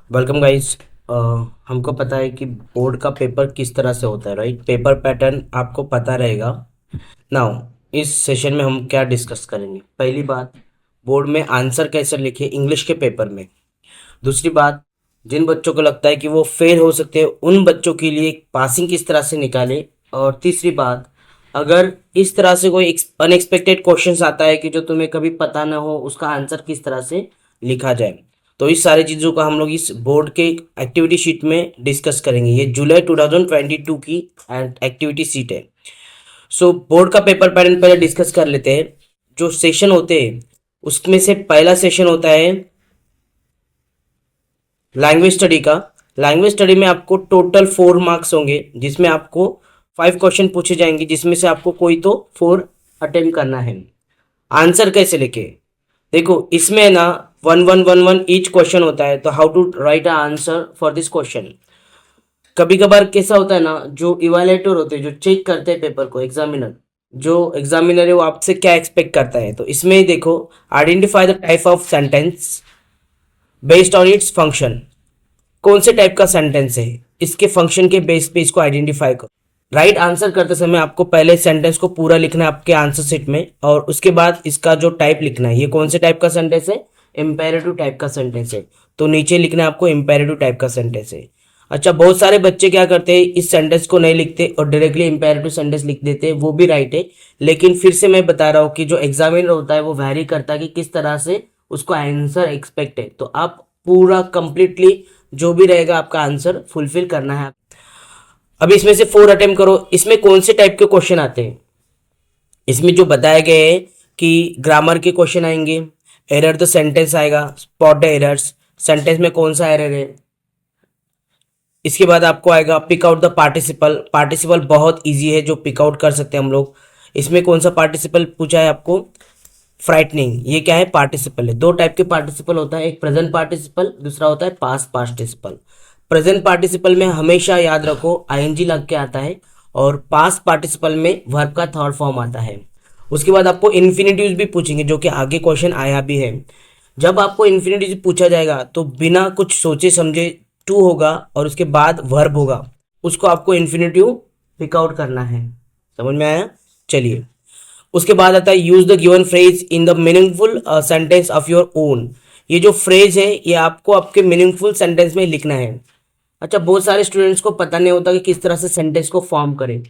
Welcome guys. हमको पता है कि बोर्ड का पेपर किस तरह से होता है, राइट? पेपर पैटर्न आपको पता रहेगा। नाउ इस सेशन में हम क्या डिस्कस करेंगे? पहली बात, बोर्ड में आंसर कैसे लिखे इंग्लिश के पेपर में। दूसरी बात, जिन बच्चों को लगता है कि वो फेल हो सकते हैं उन बच्चों के लिए पासिंग किस तरह से निकाले। और तीसरी बात, अगर इस तरह से कोई अनएक्सपेक्टेड क्वेश्चंस आता है कि जो तुम्हें कभी पता ना हो, उसका आंसर किस तरह से लिखा जाए। तो इस सारी चीज़ों का हम लोग इस बोर्ड के एक्टिविटी शीट में डिस्कस करेंगे। ये जुलाई 2022 की एक्टिविटी शीट है। सो बोर्ड का पेपर पैटर्न पहले डिस्कस कर लेते हैं। जो सेशन होते हैं उसमें से पहला सेशन होता है लैंग्वेज स्टडी का। लैंग्वेज स्टडी में आपको टोटल 4 मार्क्स होंगे, जिसमें आपको 5 क्वेश्चन पूछे जाएंगे, जिसमें से आपको कोई तो 4 अटेम्प्ट करना है। आंसर कैसे लिखे? देखो, इसमें ना 1 1 1 1 ईच क्वेश्चन होता है। तो how to write a answer for this question. कभी कभार कैसा होता है ना, जो इवेल्युएटर होते हैं, जो चेक करते हैं पेपर को, एग्जामिनर, जो एग्जामिनर है वो आपसे क्या एक्सपेक्ट करता है। तो इसमें देखो, identify the type of sentence based on its function. कौन से टाइप का सेंटेंस है, इसके फंक्शन के बेस पे इसको आइडेंटिफाई करो। राइट आंसर करते समय आपको पहले सेंटेंस को पूरा लिखना है आपके आंसर शीट में, और उसके बाद इसका जो टाइप लिखना है, ये कौन से टाइप का सेंटेंस है, इम्पेरेटिव टाइप का सेंटेंस है। तो नीचे लिखना है आपको इम्पेरेटिव टाइप का सेंटेंस है। अच्छा, बहुत सारे बच्चे क्या करते हैं, इस सेंटेंस को नहीं लिखते और डायरेक्टली इम्पेरेटिव सेंटेंस लिख देते हैं, वो भी राइट है। लेकिन फिर से मैं बता रहा हूँ कि जो एग्जामिनर होता है वो वैरी करता है कि किस तरह से उसको आंसर एक्सपेक्ट है। तो आप पूरा कंप्लीटली जो भी रहेगा आपका आंसर फुलफिल करना है। अब इसमें से 4 अटेम्प्ट करो। इसमें कौन से टाइप के क्वेश्चन आते हैं, इसमें जो बताए गए हैं कि ग्रामर के क्वेश्चन आएंगे, एरर द सेंटेंस आएगा, स्पॉट द एरर्स, सेंटेंस में कौन सा एरर है। इसके बाद आपको आएगा pick out the participle. Participle बहुत इजी है, जो पिक आउट कर सकते हैं हम लोग। इसमें कौन सा पार्टिसिपल पूछा है आपको, फ्राइटनिंग। ये क्या है, पार्टिसिपल है। 2 टाइप के पार्टिसिपल होता है, एक प्रेजेंट पार्टिसिपल, दूसरा होता है पास्ट पार्टिसिपल। प्रेजेंट पार्टिसिपल में हमेशा याद रखो आईएनजी लग के आता है, और पास्ट पार्टिसिपल में वर्ब का थर्ड फॉर्म आता है। उसके बाद आपको इन्फिनिटिव्स भी पूछेंगे, जो कि आगे क्वेश्चन आया भी है। जब आपको इन्फिनिटिव पूछा जाएगा तो बिना कुछ सोचे समझे टू होगा और उसके बाद वर्ब होगा, उसको आपको इन्फिनिटिव पिक आउट करना है। समझ में आया? चलिए, उसके बाद आता है use the given phrase in the meaningful sentence of your own. ये जो फ्रेज है ये आपको आपके मीनिंगफुल सेंटेंस में लिखना है। अच्छा, बहुत सारे स्टूडेंट्स को पता नहीं होता कि किस तरह से सेंटेंस को फॉर्म करें।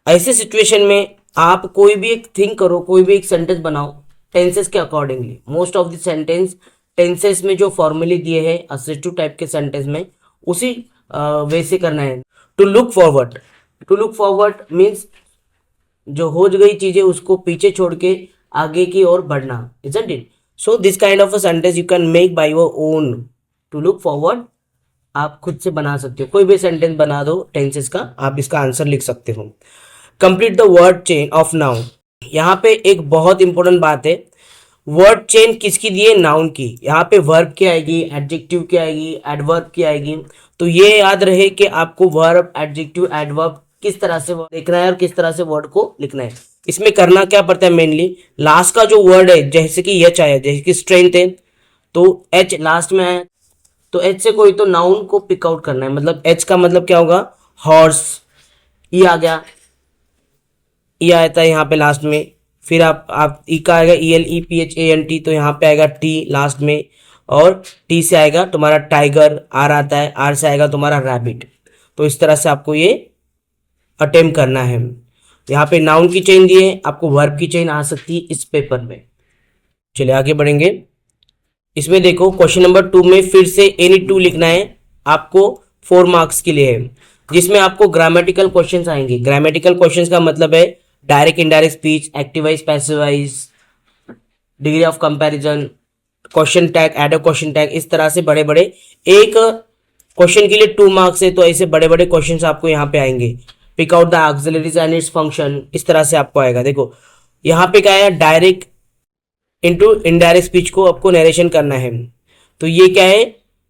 ऐसे सिचुएशन में आप कोई भी एक थिंक करो, कोई भी एक सेंटेंस बनाओ टेंसेस के accordingly. Most of the sentence tenses में जो फॉर्मूले दिए हैं असेटिव टाइप के सेंटेंस में, उसी वे से करना है। To look forward. To look forward means जो हो गई चीजें उसको पीछे छोड़ के आगे की ओर बढ़ना, isn't it? So this kind of a sentence you can make by your own. To look forward आप खुद से बना सकते हो, कोई भी सेंटेंस बना दो टेंसेस का, आप इसका आंसर लिख सकते हो। Complete the word chain of noun. यहाँ पे एक बहुत इंपॉर्टेंट बात है, वर्ड चेन किसकी दी है, नाउन की। यहाँ पे वर्ब की आएगी, एडजेक्टिव की आएगी, एडवर्ब की आएगी। तो ये याद रहे कि आपको वर्ब, एडजेक्टिव, एडवर्ब किस तरह से देखना है और किस तरह से वर्ड को लिखना है। इसमें करना क्या पड़ता है, मेनली लास्ट का जो वर्ड है, जैसे कि एच आया, जैसे कि स्ट्रेंथ है तो एच लास्ट में आया, तो एच से कोई तो नाउन को पिक आउट करना है। मतलब एच का मतलब क्या होगा, हॉर्स। ई आ गया, ई आता है यहाँ पे लास्ट में। फिर आप ई का आएगा ELEPHANT, तो यहाँ पे आएगा टी लास्ट में। और टी से आएगा तुम्हारा टाइगर, आर आता है, आर से आएगा तुम्हारा रैबिट। तो इस तरह से आपको ये अटेम्प्ट करना है। यहाँ पे नाउन की चेन दी है, आपको वर्ब की चेन आ सकती है इस पेपर में। चलिए आगे बढ़ेंगे। इसमें देखो क्वेश्चन नंबर 2 में फिर से एनी टू लिखना है आपको, 4 मार्क्स के लिए है, जिसमें आपको ग्रामेटिकल क्वेश्चंस आएंगे। ग्रामेटिकल क्वेश्चंस का मतलब है direct indirect speech, activise passivise, degree of comparison, question tag, add a question tag, इस तरह से बड़े बड़े। एक क्वेश्चन के लिए 2 मार्क्स है, तो ऐसे बड़े बड़े क्वेश्चन आपको यहाँ पे आएंगे। Pick out the auxiliaries and its function, इस तरह से आपको आएगा। देखो यहाँ पे क्या है, डायरेक्ट इनटू इनडायरेक्ट स्पीच को आपको नरेशन करना है। तो ये क्या है,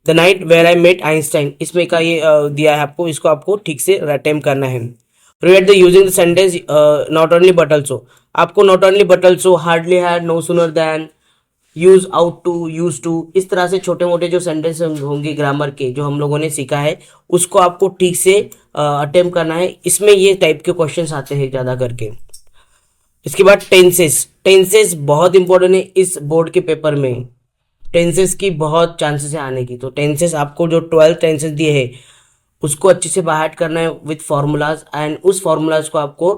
the night where I met Einstein, इसमें का ये दिया है आपको, इसको आपको ठीक से अटेम्प्ट करना है। प्रिवेट the using the sentence not only but also, आपको not only but also, hardly had, no sooner than, use out to, use to, इस तरह से छोटे मोटे जो सेंटेंस होंगे ग्रामर के जो हम लोगों ने सीखा है उसको आपको ठीक से अटेम्प्ट करना है। इसमें ये टाइप के क्वेश्चंस आते हैं ज़्यादा करके। इसके बाद टेंसेस, टेंसेस बहुत इंपॉर्टेंट है इस बोर्ड के पेपर में। टेंसेस की बहुत चांसेस है आने की, तो टेंसेस आपको जो 12 टेंसेस दिए हैं उसको अच्छे से बाय हार्ट करना है विथ फार्मूलाज, एंड उस फार्मूलाज को आपको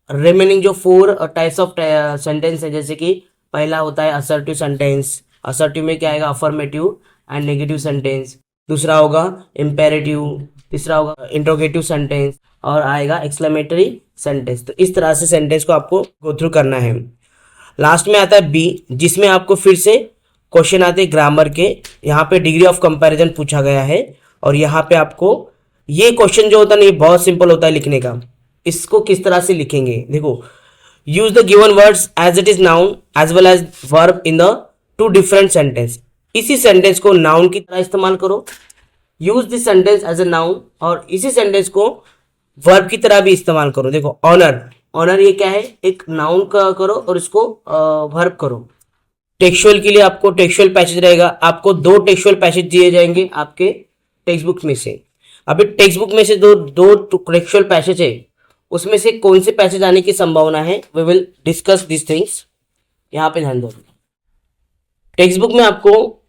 रिमेनिंग जो 4 टाइप्स ऑफ सेंटेंस है, जैसे कि पहला होता है असर्टिव सेंटेंस, असर्टिव में क्या आएगा अफर्मेटिव एंड नेगेटिव सेंटेंस, दूसरा होगा इम्पेरेटिव, तीसरा होगा इंट्रोगेटिव सेंटेंस और आएगा एक्सक्लेमेटरी सेंटेंस। तो इस तरह से सेंटेंस को आपको गो थ्रू करना है। लास्ट में आता है बी, जिसमें आपको फिर से क्वेश्चन आते हैं ग्रामर के। यहाँ पे डिग्री ऑफ कंपैरिजन पूछा गया है और यहाँ पे आपको ये क्वेश्चन जो होता है ना ये बहुत सिंपल होता है लिखने का। इसको किस तरह से लिखेंगे, देखो, use the given words as it is noun as well as verb in the two different sentence. इसी सेंटेंस को नाउन की तरह इस्तेमाल करो, use this sentence as a noun, और इसी सेंटेंस को वर्ब की तरह भी इस्तेमाल करो। देखो ऑनर, ऑनर ये क्या है, एक नाउन का करो और इसको वर्ब करो। टेक्सचुअल के लिए आपको टेक्सचुअल पैसेज रहेगा, आपको 2 टेक्सचुअल पैसेज दिए जाएंगे आपके टेक्स्ट बुक में से। अभी टेक्स्ट बुक में से दो टेक्सचुअल पैसेज है, उसमें से कौन से पैसेज आने की संभावना है, we will discuss this things. यहाँ पे ध्यान दो, टेक्स्ट बुक में आपको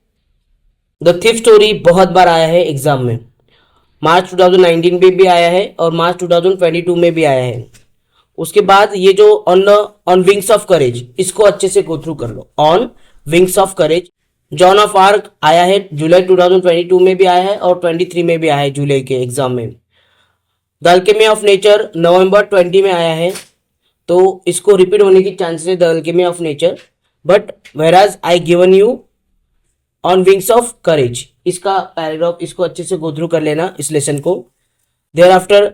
द थीफ स्टोरी बहुत बार आया है एग्जाम में, मार्च 2019 में भी आया है और मार्च 2022 में भी आया है। उसके बाद ये जो ऑन विंग्स ऑफ करेज, इसको अच्छे से गो थ्रू कर लो। On wings of courage, Joan of Arc आया है जुलाई 2022 में भी आया है और 23 में भी आया है जुलाई के एग्जाम में। द अल्केमी ऑफ नेचर नवंबर 20 में आया है, तो इसको रिपीट होने की चांसेस है the Alchemy of nature, but वेराज I given you on wings of करेज, इसका पैराग्राफ, इसको अच्छे से गो थ्रू कर लेना इस लेसन को। देयर आफ्टर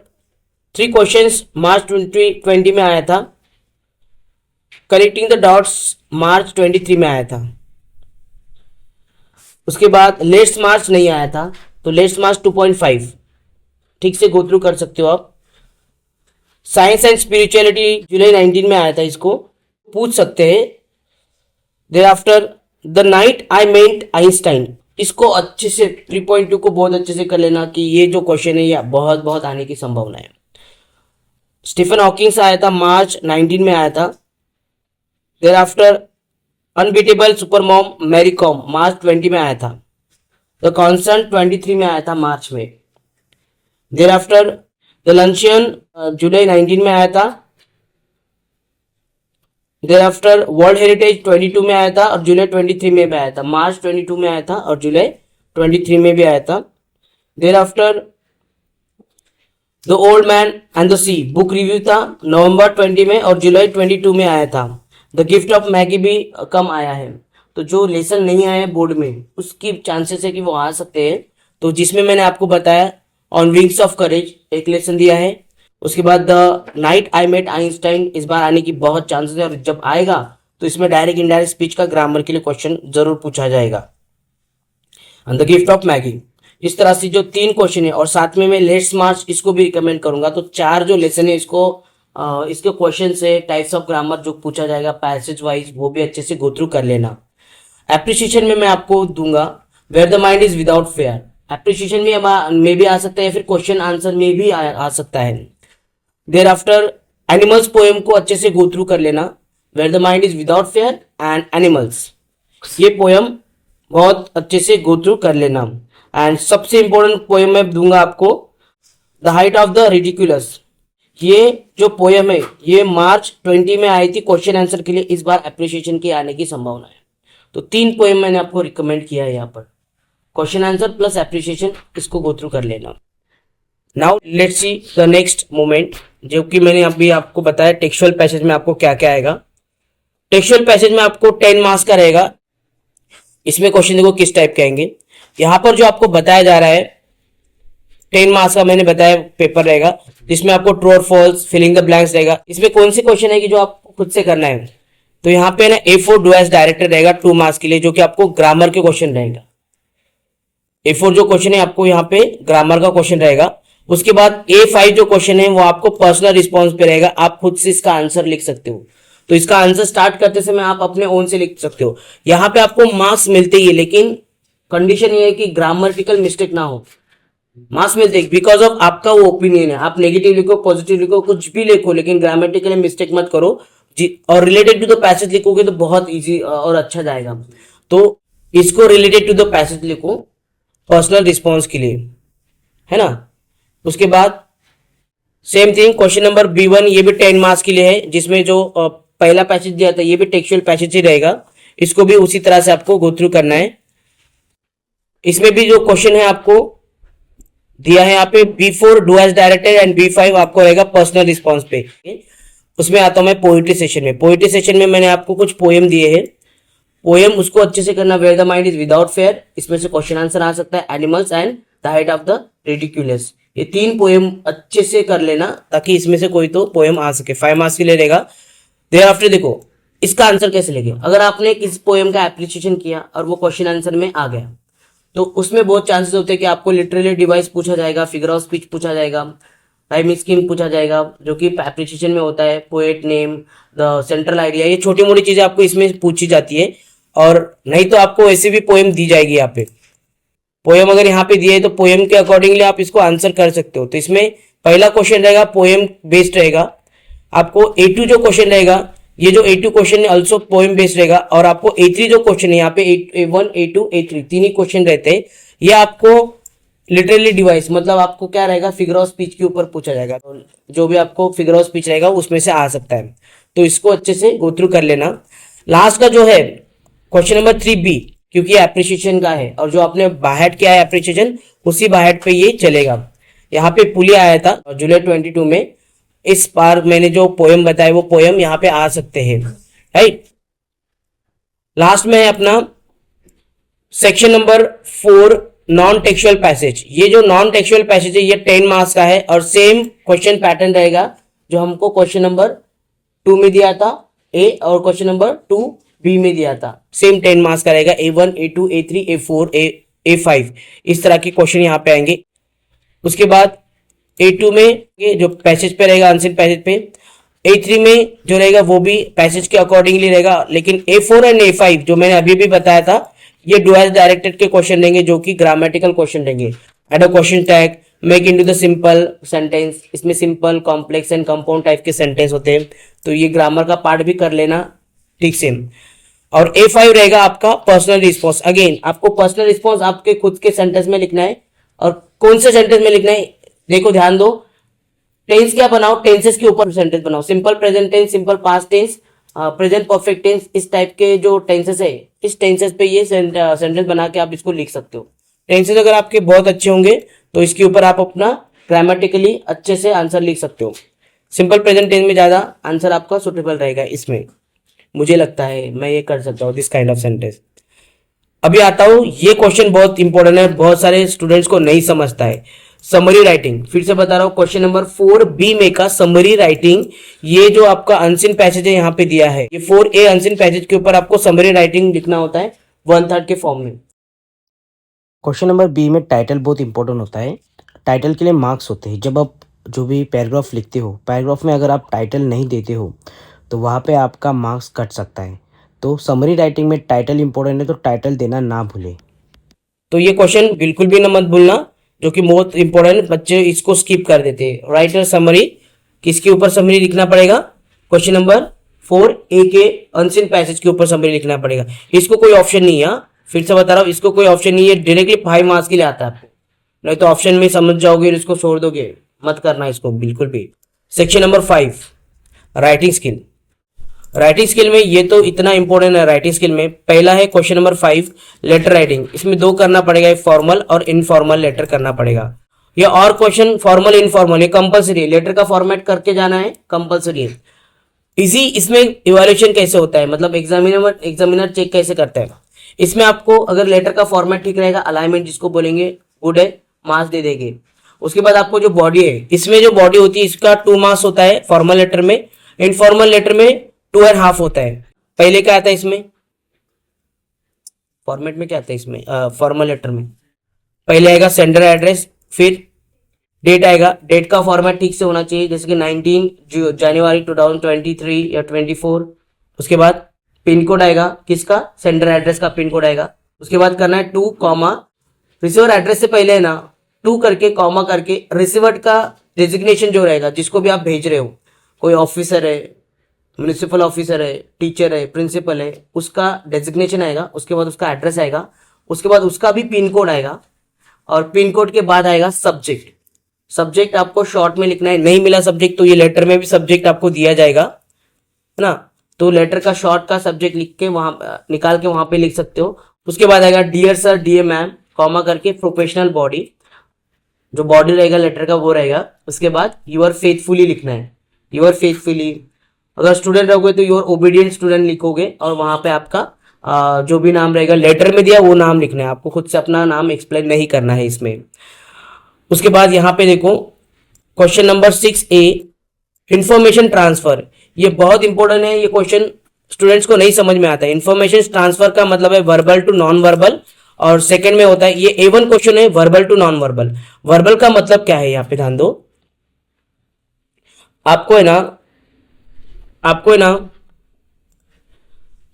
3 क्वेश्चंस मार्च 2020 में आया था, कनेक्टिंग द डॉट्स मार्च 23 में आया था। उसके बाद लेट्स मार्च नहीं आया था, तो लेट्स मार्च 2.5 ठीक से गो थ्रू कर सकते हो आप। साइंस एंड स्पिरिचुअलिटी जुलाई 19 में आया था, इसको पूछ सकते हैं। Thereafter the night I met Einstein, इसको अच्छे से 3.2 को बहुत अच्छे से कर लेना कि ये जो क्वेश्चन है ये बहुत बहुत आने की संभावना है। स्टीफन हॉकिंग्स आया था मार्च 19 में आया था। Thereafter unbeatable super mom Mary Kom March 20 में आया था। द कॉन्सर्न 23 में आया था मार्च में। देयर आफ्टर द लंचियन जुलाई 19 में आया था। देयर आफ्टर वर्ल्ड हेरिटेज 22 में आया था और जुलाई 23 में भी आया था। मार्च 22 में आया था और जुलाई 23 में भी आया था। Thereafter the old man and the sea book review था नवंबर 20 में और जुलाई 22 में आया था। द गिफ्ट ऑफ मैगी भी कम आया है, तो जो लेसन नहीं आया है बोर्ड में उसकी चांसेस है कि वो आ सकते हैं। तो जिसमें मैंने आपको बताया ऑन विंग्स ऑफ करेज एक लेसन दिया है, उसके बाद the night I met Einstein इस बार आने की बहुत चांसेस है, और जब आएगा तो इसमें डायरेक्ट इनडायरेक्ट स्पीच का ग्रामर के लिए क्वेश्चन जरूर पूछा जाएगा। And the gift of Maggi, इस तरह से जो 3 क्वेश्चन है, और साथ में मैं लेट्स मार्च इसको भी रिकमेंड करूंगा। तो 4 जो लेसन है इसको इसके क्वेश्चन से टाइप्स ऑफ ग्रामर जो पूछा जाएगा पैसेज वाइज वो भी अच्छे से गो थ्रू कर लेना। एप्रिसिएशन में मैं आपको दूंगा where the mind is without fear, appreciation में भी आ सकता है या फिर क्वेश्चन आंसर में भी आ सकता है। देयर आफ्टर एनिमल्स पोएम को अच्छे से गो थ्रू कर लेना, where the mind is without fear and animals, ये पोएम बहुत अच्छे से गो थ्रू कर लेना। एंड सबसे इंपॉर्टेंट पोएम मैं दूंगा आपको the height of the ridiculous, ये जो पोएम है ये मार्च 20 में आई थी क्वेश्चन आंसर के लिए, इस बार एप्रिसिएशन की आने की संभावना है। तो 3 पोएम मैंने आपको रिकमेंड किया है यहाँ पर, क्वेश्चन आंसर प्लस एप्रिसिएशन, इसको गो थ्रू कर लेना। Now let's see the next moment, जो कि मैंने अभी आपको बताया टेक्सचुअल पैसेज में आपको क्या क्या आएगा। टेक्सचुअल पैसेज में आपको 10 मार्क्स का रहेगा। इसमें क्वेश्चन देखो किस टाइप के आएंगे। यहाँ पर जो आपको बताया जा रहा है 10 मार्क्स का मैंने बताया पेपर रहेगा, जिसमें आपको ट्रू और फॉल्स, फिलिंग द ब्लैंक्स रहेगा। इसमें कौन से क्वेश्चन है कि जो आपको खुद से करना है, तो यहाँ पे ना A4 डू एज डायरेक्टर रहेगा 2 मार्क्स के लिए, जो कि आपको ग्रामर के क्वेश्चन रहेगा। A4 जो क्वेश्चन है आपको यहाँ पे ग्रामर का क्वेश्चन रहेगा। उसके बाद A5 जो क्वेश्चन है वो आपको पर्सनल रिस्पॉन्स पे रहेगा, आप खुद से इसका आंसर लिख सकते हो। तो इसका आंसर स्टार्ट करते समय आप अपने ओन से लिख सकते हो। यहाँ पे आपको मार्क्स मिलते ही है, लेकिन कंडीशन ये है कि ग्रामेटिकल मिस्टेक ना हो। मार्क्स मिलते हैं बिकॉज ऑफ आपका वो ओपिनियन है, आप नेगेटिव लिखो पॉजिटिव लिखो कुछ भी लिखो, लेकिन ग्रामेटिकल मिस्टेक मत करो जी। और रिलेटेड टू द पैसेज लिखोगे तो बहुत इजी और अच्छा जाएगा। तो इसको रिलेटेड टू द पैसेज लिखो पर्सनल रिस्पॉन्स के लिए, है ना। उसके बाद same thing question number B1, ये भी 10 मार्क्स के लिए है, जिसमें जो पहला पैसेज दिया था ये भी टेक्सचुअल पैसेज ही रहेगा। इसको भी उसी तरह से आपको गो थ्रू करना है। इसमें भी जो क्वेश्चन है आपको दिया है यहाँ पे B4 do as directed and B5 आपको रहेगा पर्सनल रिस्पॉन्स पे। उसमें आता हूं मैं पोइट्री सेशन में। पोइट्री सेशन में मैंने आपको कुछ पोएम दिए हैं, पोएम उसको अच्छे से करना। Where the mind is without fear, इसमें से क्वेश्चन आंसर आ सकता है। Animals and the height of the ridiculous, ये 3 पोएम अच्छे से कर लेना ताकि इसमें से कोई तो पोएम आ सके। 5 मार्क्स के लिए रहेगा। देयर आफ्टर देखो इसका आंसर कैसे लेंगे। अगर आपने किसी पोएम का एप्रिसिएशन किया और वो क्वेश्चन आंसर में आ गया तो उसमें बहुत चांसेस होते हैं कि आपको लिटरली डिवाइस पूछा जाएगा, फिगर ऑफ स्पीच पूछा जाएगा, राइमिंग स्कीम पूछा जाएगा, जो कि एप्रिसिएशन में होता है, poet name, the central idea, ये छोटी मोटी चीजें आपको इसमें पूछी जाती है। और नहीं तो आपको ऐसे भी पोएम दी जाएगी। यहाँ पे पोएम अगर यहाँ पे दिए तो पोएम के अकॉर्डिंगली आप इसको आंसर कर सकते हो। तो इसमें पहला क्वेश्चन रहेगा पोएम बेस्ड रहेगा। आपको A2 जो क्वेश्चन रहेगा, ये जो A2 क्वेश्चन है ऑल्सो पोएम बेस्ड रहेगा। और आपको A3 जो क्वेश्चन है यहाँ पे A1 A2 A3 तीन ही क्वेश्चन रहते हैं। ये आपको लिटरली डिवाइस मतलब आपको क्या रहेगा, फिगर ऑफ स्पीच के ऊपर पूछा जाएगा। तो जो भी आपको फिगर ऑफ स्पीच रहेगा उसमें से आ सकता है। तो इसको अच्छे से गो थ्रू कर लेना। लास्ट का जो है क्वेश्चन नंबर 3B, क्योंकि एप्रिसिएशन का है और जो आपने बाहेट किया है एप्रिसिएशन उसी बाहेट पे ये चलेगा। यहाँ पे पुलिया आया था जुलाई 22 में। इस बार मैंने जो पोएम बताया वो पोएम यहाँ पे आ सकते हैं, राइट। लास्ट में है अपना section number 4 non textual passage. ये जो नॉन टेक्सुअल पैसेज है ये 10 मार्क्स का है और सेम क्वेश्चन पैटर्न रहेगा जो हमको क्वेश्चन नंबर 2 में दिया था A और क्वेश्चन नंबर 2B में दिया था। सेम 10 मार्क्स का रहेगा। A1 A2 A3 A4 A5 इस तरह के क्वेश्चन यहाँ पे आएंगे। उसके बाद A2 में ये जो पैसेज पे रहेगा आंसर पैसेज पे, A3 में जो रहेगा वो भी पैसेज के अकॉर्डिंगली रहेगा। लेकिन A4 एंड A5 जो मैंने अभी भी बताया था ये डू एज डायरेक्टेड के क्वेश्चन रहेंगे जो कि ग्रामेटिकल क्वेश्चन रहेंगे। Add a question tag, make into the simple sentence, इसमें simple complex and compound type के सेंटेंस होते हैं। तो ये ग्रामर का पार्ट भी कर लेना ठीक से। और A5 रहेगा आपका पर्सनल रिस्पॉन्स। अगेन आपको पर्सनल रिस्पॉन्स आपके खुद के सेंटेंस में लिखना है। और कौन से सेंटेंस में लिखना है देखो ध्यान दो। टेंस क्या बनाओ, टेंसेस के ऊपर सेंटेंस बनाओ। Simple present tense, simple past tense, present perfect tense, इस टाइप के जो टेंसेस है इस टेंसेस पे ये सेंटेंस बना के आप इसको लिख सकते हो। टेंसेस अगर आपके बहुत अच्छे होंगे तो इसके ऊपर आप अपना ग्रामेटिकली अच्छे से आंसर लिख सकते हो। सिंपल प्रेजेंट टेंस में ज्यादा आंसर आपका सुटेबल रहेगा। इसमें मुझे लगता है मैं ये कर सकता हूँ दिस काइंड ऑफ सेंटेंस। अभी आता हूँ, ये क्वेश्चन बहुत इंपॉर्टेंट है, बहुत सारे स्टूडेंट्स को नहीं समझता है। समरी राइटिंग, फिर से बता रहा हूँ क्वेश्चन नंबर 4B में का समरी राइटिंग। ये जो आपका अनसीन पैसेज है यहाँ पे दिया है, ये 4A अनसीन पैसेज के ऊपर आपको समरी राइटिंग लिखना होता है 1/3 के फॉर्म में। क्वेश्चन नंबर B में टाइटल बहुत इंपॉर्टेंट होता है। टाइटल के लिए मार्क्स होते हैं। जब आप जो भी पैराग्राफ लिखते हो, पैराग्राफ में अगर आप टाइटल नहीं देते हो तो वहाँ पे आपका मार्क्स कट सकता है। तो समरी राइटिंग में टाइटल इंपॉर्टेंट है तो टाइटल देना ना भूले। तो ये क्वेश्चन बिल्कुल भी ना मत भूलना, जो कि बहुत इंपॉर्टेंट, बच्चे इसको स्किप कर देते हैं। राइटर समरी, किसके ऊपर समरी लिखना पड़ेगा, क्वेश्चन नंबर 4A के अनसीन पैसेज के ऊपर समरी लिखना पड़ेगा। इसको कोई ऑप्शन नहीं है, फिर से बता रहा हूँ, इसको कोई ऑप्शन नहीं है, डायरेक्टली 5 मार्क्स के लिए आता है आपको। नहीं तो ऑप्शन में समझ जाओगे और इसको छोड़ दोगे, मत करना इसको बिल्कुल भी। Section number 5 writing skill. Writing skill में ये तो इतना इंपॉर्टेंट है। राइटिंग स्किल में पहला है क्वेश्चन नंबर 5 लेटर राइटिंग। इसमें 2 करना पड़ेगा, एक फॉर्मल और इनफॉर्मल लेटर करना पड़ेगा। ये और क्वेश्चन फॉर्मल इनफॉर्मल ये कंपलसरी है, लेटर का फॉर्मेट करके जाना है, कंपलसरी है। इजी इसमें इवैल्यूएशन कैसे होता है, मतलब एग्जामिनर चेक कैसे करता है। इसमें आपको अगर लेटर का फॉर्मेट ठीक रहेगा, अलाइनमेंट जिसको बोलेंगे गुड है, मार्क्स दे देंगे। उसके बाद आपको जो बॉडी है, इसमें जो बॉडी होती है इसका 2 मार्क्स होता है फॉर्मल लेटर में। इनफॉर्मल लेटर में 2.5 होता है। पहले क्या आता है इसमें, फॉर्मेट में क्या आता है इसमें, फॉर्मल लेटर में पहले आएगा सेंडर एड्रेस, फिर डेट आएगा। डेट का फॉर्मेट ठीक से होना चाहिए, जैसे कि 19 जनवरी 2023 या 24, उसके बाद पिन कोड आएगा, किसका, सेंडर एड्रेस का पिन कोड आएगा। उसके बाद करना है 2 कॉमा, रिसीवर एड्रेस से पहले है ना 2 करके कॉमा करके रिसीवर का डेजिग्नेशन जो रहेगा, जिसको भी आप भेज रहे हो, कोई ऑफिसर है, म्यूनिसिपल ऑफिसर है, टीचर है, प्रिंसिपल है, उसका डेजिग्नेशन आएगा। उसके बाद उसका एड्रेस आएगा, उसके बाद उसका भी पिन कोड आएगा, और पिन कोड के बाद आएगा सब्जेक्ट। सब्जेक्ट आपको शॉर्ट में लिखना है, नहीं मिला सब्जेक्ट तो ये लेटर में भी सब्जेक्ट आपको दिया जाएगा, है ना। तो लेटर का शॉर्ट का सब्जेक्ट लिख के वहां निकाल के वहां पे लिख सकते हो। उसके बाद आएगा dear sir, dear ma'am, comma करके प्रोफेशनल बॉडी, जो बॉडी रहेगा लेटर का वो रहेगा। उसके बाद यूर फेथफुली लिखना है, यूर फेथफुली। अगर स्टूडेंट रहोगे तो यूर ओबीडियंट स्टूडेंट लिखोगे, और वहां पे आपका जो भी नाम रहेगा लेटर में दिया वो नाम लिखना है, आपको खुद से अपना नाम एक्सप्लेन नहीं करना है इसमें। उसके बाद यहाँ पे देखो question number 6A, information transfer. ये बहुत इंपॉर्टेंट है, ये क्वेश्चन स्टूडेंट्स को नहीं समझ में आता है। इंफॉर्मेशन ट्रांसफर का मतलब है वर्बल टू नॉन वर्बल, और सेकंड में होता है, ये A1 क्वेश्चन है, verbal to non verbal. Verbal का मतलब क्या है, यहाँ पे ध्यान दो। आपको है ना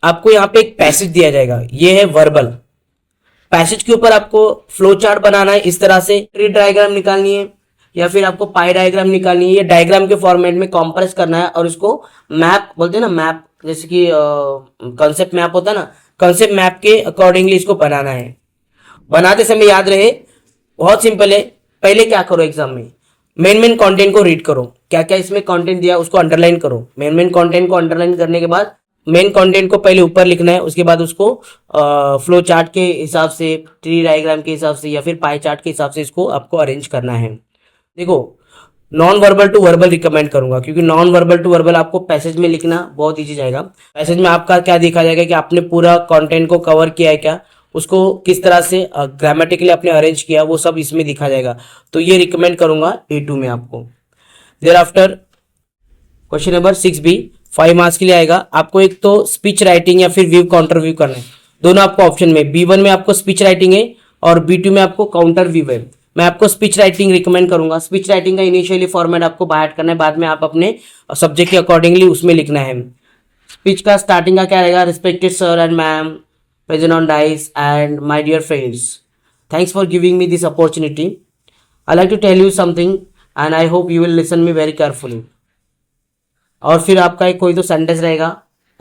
आपको यहाँ पे एक पैसेज दिया जाएगा, ये है वर्बल। पैसेज के ऊपर आपको फ्लो चार्ट बनाना है, इस तरह से ट्री डायग्राम निकालनी है, या फिर आपको पाई डायग्राम निकालनी है। ये डायग्राम के फॉर्मेट में कॉम्प्रेस करना है, और इसको मैप बोलते हैं ना, मैप जैसे कि कॉन्सेप्ट मैप होता है ना, कॉन्सेप्ट मैप के अकॉर्डिंगली इसको बनाना है। बनाते समय याद रहे, बहुत सिंपल है। पहले क्या करो, एग्जाम में मेन कंटेंट को रीड करो, क्या क्या इसमें कंटेंट दिया उसको अंडरलाइन करो। मेन कंटेंट को अंडरलाइन करने के बाद मेन कंटेंट को पहले ऊपर लिखना है, उसके बाद उसको फ्लो चार्ट के हिसाब से, ट्री डायग्राम के हिसाब से, या फिर पाई चार्ट के हिसाब से इसको आपको अरेंज करना है। देखो, non verbal to verbal recommend करूंगा, क्योंकि नॉन वर्बल टू वर्बल आपको पैसेज में लिखना बहुत ईजी जाएगा। पैसेज में आपका क्या देखा जाएगा कि आपने पूरा कंटेंट को कवर किया है क्या, उसको किस तरह से ग्रामेटिकली आपने अरेंज किया, वो सब इसमें दिखा जाएगा। तो ये रिकमेंड करूंगा A2 में आपको। Thereafter question number 6B, 5 marks के लिए आएगा। आपको एक तो स्पीच राइटिंग या फिर व्यू काउंटर व्यू करना है, दोनों आपको ऑप्शन में। B1 में आपको स्पीच राइटिंग है, और B2 में आपको काउंटर व्यू है। मैं आपको स्पीच राइटिंग रिकमेंड करूंगा। स्पीच राइटिंग का इनिशियली फॉर्मेट आपको बाहर करना है, बाद में आप अपने सब्जेक्ट के अकॉर्डिंगली उसमें लिखना है। स्पीच का स्टार्टिंग का क्या रहेगा, respected sir and ma'am, present on dice, and my dear friends, thanks for giving me this opportunity. I like to tell you something and I hope you will listen me very carefully. और फिर आपका एक कोई तो sentence रहेगा,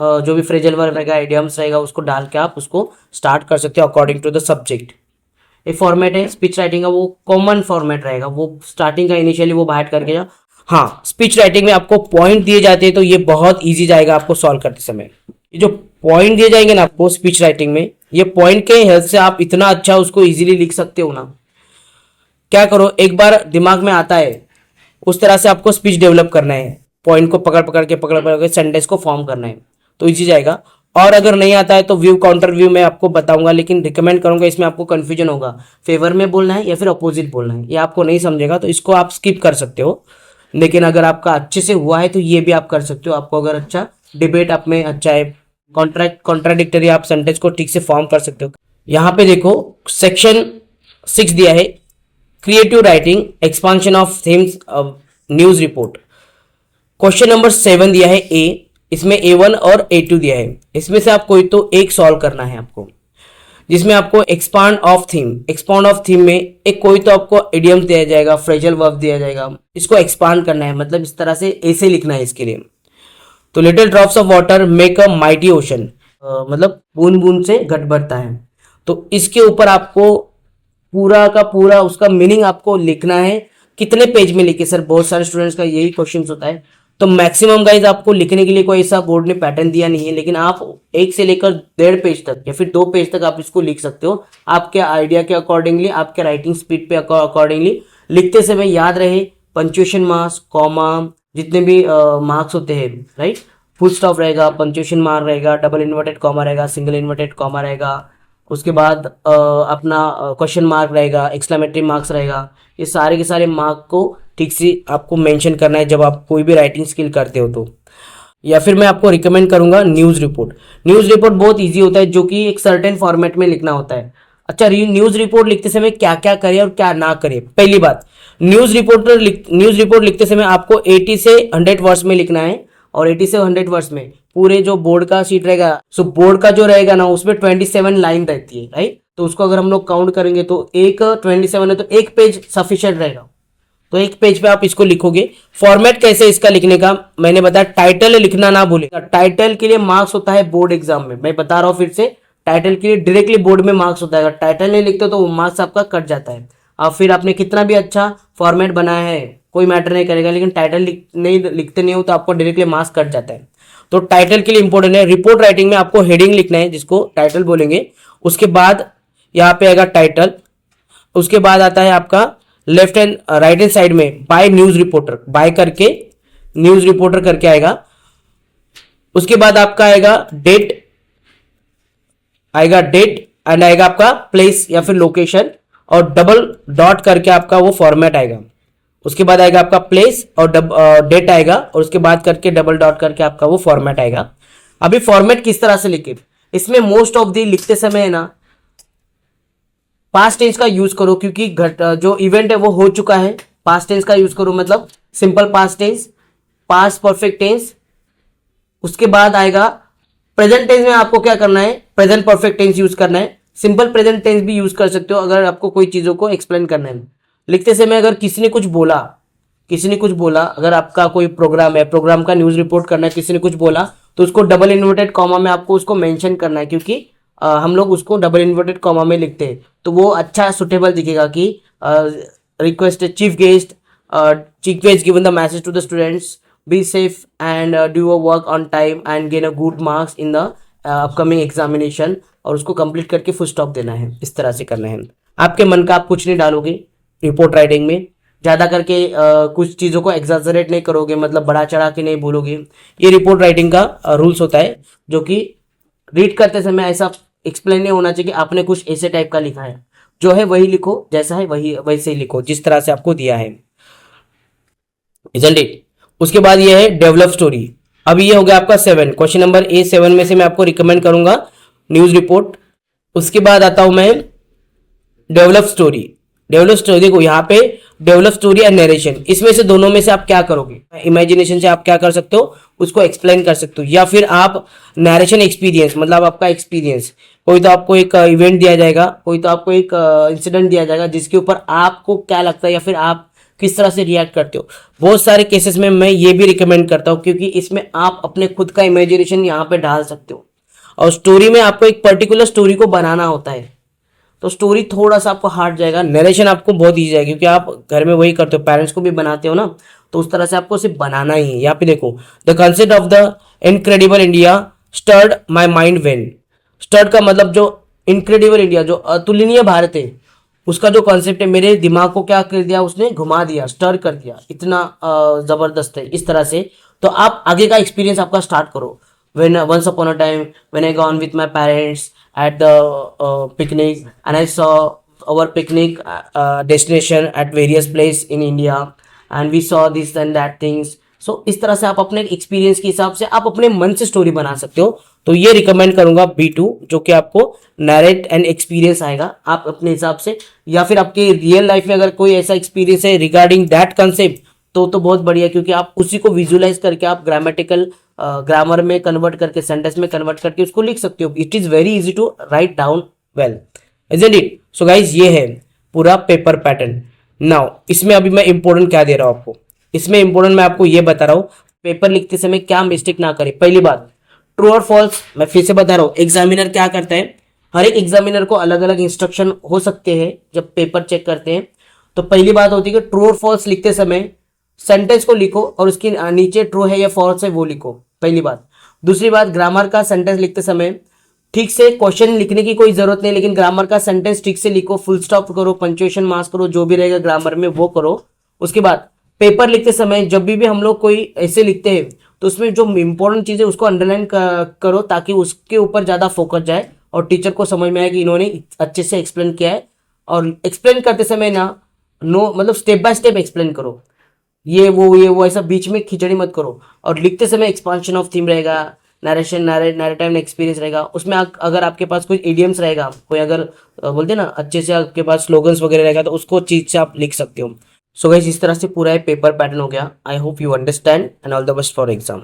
जो भी phrasal verb रहेगा, आइडियम्स रहेगा, उसको डाल के आप उसको स्टार्ट कर सकते हो अकॉर्डिंग टू द सब्जेक्ट। एक फॉर्मेट है स्पीच राइटिंग का, वो कॉमन फॉर्मेट रहेगा, वो स्टार्टिंग का इनिशियली वो बाहर करके जाओ। हाँ, स्पीच राइटिंग में आपको पॉइंट दिए जाते हैं, तो ये बहुत ईजी जाएगा आपको सॉल्व करते समय। ये जो पॉइंट दिए जाएंगे ना आपको स्पीच राइटिंग में, ये पॉइंट के हेल्प से आप इतना अच्छा उसको इजीली लिख सकते हो ना। क्या करो, एक बार दिमाग में आता है उस तरह से आपको स्पीच डेवलप करना है, पॉइंट को पकड़ पकड़ के सेंटेंस को फॉर्म करना है, तो इजी जाएगा। और अगर नहीं आता है तो व्यू काउंटर व्यू मैं आपको बताऊंगा, लेकिन रिकमेंड करूंगा, इसमें आपको कंफ्यूजन होगा, फेवर में बोलना है या फिर अपोजिट बोलना है, ये आपको नहीं समझेगा, तो इसको आप स्किप कर सकते हो। लेकिन अगर आपका अच्छे से हुआ है तो ये भी आप कर सकते हो। आपको अगर अच्छा डिबेट आप में अच्छा है, कॉन्ट्राडिक्टरी आप सेंटेंस को ठीक से फॉर्म कर सकते हो। यहाँ पे देखो सेक्शन 6 दिया है, creative writing, expansion of themes, news report. Question number 7 दिया है A, इसमें A1 और A2 दिया है। इसमें से आप कोई तो एक सॉल्व करना है आपको, जिसमें आपको एक्सपांड ऑफ थीम में एक कोई तो आपको इडियम्स दिया जाएगा, फ्रेजल वर्ब दिया जाएगा, इसको एक्सपांड करना है, मतलब इस तरह से ऐसे लिखना है इसके लिए। तो little drops of water make a mighty ocean, मतलब बूंद बूंद से घट बढ़ता है। तो इसके ऊपर आपको पूरा का पूरा उसका मीनिंग आपको लिखना है। कितने पेज में लिखे सर, बहुत सारे स्टूडेंट्स का यही क्वेश्चन होता है। तो मैक्सिमम गाइज आपको लिखने के लिए कोई ऐसा बोर्ड ने पैटर्न दिया नहीं है, लेकिन आप 1 से लेकर 1.5 पेज तक या फिर 2 पेज तक आप इसको लिख सकते हो, आपके आइडिया के अकॉर्डिंगली, आपके राइटिंग स्पीड पे अकॉर्डिंगली। लिखते समय याद रहे पंक्चुएशन मार्क्स, कॉमा, जितने भी मार्क्स होते हैं, राइट, फुल स्टॉप रहेगा, पंक्चुएशन मार्क रहेगा, डबल इन्वर्टेड कॉमा रहेगा, सिंगल इन्वर्टेड कॉमा रहेगा, उसके बाद अपना क्वेश्चन मार्क रहेगा, एक्सक्लेमेटरी मार्क्स रहेगा। ये सारे के सारे मार्क को ठीक से आपको मेंशन करना है जब आप कोई भी राइटिंग स्किल करते हो तो। या फिर मैं आपको रिकमेंड करूंगा न्यूज रिपोर्ट। न्यूज रिपोर्ट बहुत इजी होता है, जो कि एक सर्टेन फॉर्मेट में लिखना होता है। अच्छा, न्यूज रिपोर्ट लिखते समय क्या क्या करे और क्या ना करे। पहली बात, न्यूज रिपोर्ट लिखते समय आपको 80 से 100 वर्ड्स में लिखना है, और 80 से 100 वर्ड्स में पूरे जो बोर्ड का शीट रहेगा, सो बोर्ड का जो रहेगा ना उसमें 27 लाइन रहती है, राइट। तो उसको अगर हम लोग काउंट करेंगे तो एक 27 है तो एक पेज सफिशिएंट रहेगा। तो एक पेज पे आप इसको लिखोगे। फॉर्मेट कैसे इसका लिखने का मैंने बताया, टाइटल लिखना ना भूलेगा। टाइटल के लिए मार्क्स होता है बोर्ड एग्जाम में, मैं बता रहा हूँ फिर से, टाइटल के लिए डायरेक्टली बोर्ड में मार्क्स होता है। अगर टाइटल नहीं लिखते तो मार्क्स आपका कट जाता है। अब फिर आपने कितना भी अच्छा फॉर्मेट बनाया है कोई मैटर नहीं करेगा, लेकिन टाइटल नहीं लिखते नहीं हो तो आपको डायरेक्टली मार्क्स कट जाता है। तो टाइटल के लिए इंपॉर्टेंट है। रिपोर्ट राइटिंग में आपको हेडिंग लिखना है जिसको टाइटल बोलेंगे। उसके बाद यहाँ पे आएगा टाइटल। उसके बाद आता है आपका left hand right hand side में बाय न्यूज रिपोर्टर, बाय करके न्यूज रिपोर्टर करके आएगा। उसके बाद आपका आएगा डेट, एंड आएगा आपका प्लेस या फिर लोकेशन, और डबल डॉट करके आपका वो फॉर्मेट आएगा। उसके बाद आएगा आपका प्लेस और डेट आएगा, और उसके बाद करके डबल डॉट करके आपका वो फॉर्मेट आएगा। अभी फॉर्मेट किस तरह से लिखे, इसमें मोस्ट ऑफ दी लिखते समय है ना पास्ट टेंस का यूज करो, क्योंकि जो इवेंट है वो हो चुका है। पास्ट टेंस का यूज करो, मतलब simple past tense, past perfect tense. उसके बाद आएगा प्रेजेंट टेंस में आपको क्या करना है, प्रेजेंट परफेक्ट टेंस यूज करना है। सिंपल प्रेजेंट टेंस भी यूज कर सकते हो अगर आपको कोई चीजों को एक्सप्लेन करना है। लिखते समय अगर किसी ने कुछ बोला, अगर आपका कोई प्रोग्राम है, प्रोग्राम का न्यूज रिपोर्ट करना है, किसी ने कुछ बोला तो उसको डबल इन्वर्टेड कॉमा में आपको उसको मेंशन करना है, क्योंकि हम लोग उसको डबल इन्वर्टेड कॉमा में लिखते हैं तो वो अच्छा सुटेबल दिखेगा कि request chief guest given the message to the students, be safe and do your work on time and gain a good marks in the upcoming examination, और उसको कंप्लीट करके फुल स्टॉप देना है। इस तरह से करना है। आपके मन का आप कुछ नहीं डालोगे रिपोर्ट राइटिंग में, ज़्यादा करके कुछ चीज़ों को एग्जैजरेट नहीं करोगे, मतलब बढ़ा चढ़ा के नहीं बोलोगे। ये रिपोर्ट राइटिंग का रूल्स होता है, जो कि रीड करते समय ऐसा एक्सप्लेन नहीं होना चाहिए कि आपने कुछ ऐसे टाइप का लिखा है। जो है वही लिखो, जैसा है वही वैसे ही लिखो, जिस तरह से आपको दिया है, इजंट इट। उसके बाद ये है डेवलप स्टोरी। अब ये हो गया आपका 7, क्वेश्चन नंबर A7 में से मैं आपको रिकमेंड करूंगा न्यूज रिपोर्ट। उसके बाद आता हूं मैं डेवलप स्टोरी। देखो यहाँ पे डेवलप स्टोरी एंड नरेशन, इसमें से दोनों में से आप क्या करोगे, इमेजिनेशन से आप क्या कर सकते हो उसको एक्सप्लेन कर सकते हो, या फिर आप नरेशन एक्सपीरियंस, मतलब आपका एक्सपीरियंस, कोई तो आपको एक इवेंट दिया जाएगा, कोई तो आपको एक इंसिडेंट दिया जाएगा जिसके ऊपर आपको क्या लगता है या फिर आप किस तरह से रिएक्ट करते हो। बहुत सारे केसेस में मैं ये भी रिकमेंड करता हूँ, क्योंकि इसमें आप अपने खुद का इमेजिनेशन यहाँ पे डाल सकते हो। और स्टोरी में आपको एक पर्टिकुलर स्टोरी को बनाना होता है, तो स्टोरी थोड़ा सा आपको हार्ड जाएगा। नरेशन आपको बहुत ईजी है, क्योंकि आप घर में वही करते हो, पेरेंट्स को भी बनाते हो ना, तो उस तरह से आपको सिर्फ बनाना ही है। यहाँ पे देखो, the concept of the incredible India stirred my mind when. Stirred का मतलब जो इनक्रेडिबल इंडिया, जो अतुलनीय भारत है, उसका जो कॉन्सेप्ट है मेरे दिमाग को क्या कर दिया, उसने घुमा दिया, स्टर कर दिया, इतना जबरदस्त है। इस तरह से तो आप आगे का एक्सपीरियंस आपका स्टार्ट करो। when once upon a time when I gone with my parents at the picnic, and I saw our picnic destination at various place in India, and we saw this and that things. So इस तरह से आप अपने experience के हिसाब से आप अपने मन से स्टोरी बना सकते हो। तो ये रिकमेंड करूंगा B2, जो कि आपको नरेट एंड एक्सपीरियंस आएगा आप अपने हिसाब से, या फिर आपके रियल लाइफ में अगर कोई ऐसा एक्सपीरियंस है रिगार्डिंग दैट कंसेप्ट तो बहुत बढ़िया, क्योंकि आप उसी को विजुअलाइज करके आप ग्रामर में कन्वर्ट करके, सेंटेंस में कन्वर्ट करके उसको लिख सकते हो। It is very easy to write down well, isn't it. So guys ये है पूरा पेपर पैटर्न। नाउ इसमें अभी मैं इंपॉर्टेंट क्या दे रहा हूं आपको, इसमें इंपॉर्टेंट मैं आपको ये बता रहा हूं पेपर लिखते समय क्या मिस्टेक ना करें। पहली बात, ट्रू और फॉल्स, मैं फिर से बता रहा हूं, एग्जामिनर क्या करता है, हर एक एग्जामिनर को अलग अलग इंस्ट्रक्शन हो सकते हैं जब पेपर चेक करते हैं। तो पहली बात होती है कि ट्रू और फॉल्स लिखते समय सेंटेंस को लिखो और उसके नीचे ट्रू है या फॉल्स है वो लिखो, पहली बात। दूसरी बात, ग्रामर का सेंटेंस लिखते समय ठीक से क्वेश्चन लिखने की कोई जरूरत नहीं, लेकिन ग्रामर का सेंटेंस ठीक से लिखो, फुल स्टॉप करो, पंक्चुएशन मार्क्स करो, जो भी रहेगा ग्रामर में वो करो। उसके बाद पेपर लिखते समय जब भी हम लोग कोई ऐसे लिखते हैं तो उसमें जो इंपॉर्टेंट चीज है उसको अंडरलाइन करो, ताकि उसके ऊपर ज्यादा फोकस जाए और टीचर को समझ में आए कि इन्होंने अच्छे से एक्सप्लेन किया है। और एक्सप्लेन करते समय ना मतलब स्टेप बाय स्टेप एक्सप्लेन करो, ये वो ऐसा बीच में खिचड़ी मत करो। और लिखते समय एक्सपांशन ऑफ थीम रहेगा, नरेशन नैरेटिव एक्सपीरियंस रहेगा, उसमें अगर आपके पास कोई इडियम्स रहेगा, कोई अगर बोलते ना अच्छे से आपके पास स्लोगन्स वगैरह रहेगा तो उसको चीज से आप लिख सकते हो। सो गाइस इस तरह से पूरा पेपर पैटर्न हो गया। I hope you understand and all the best for exam.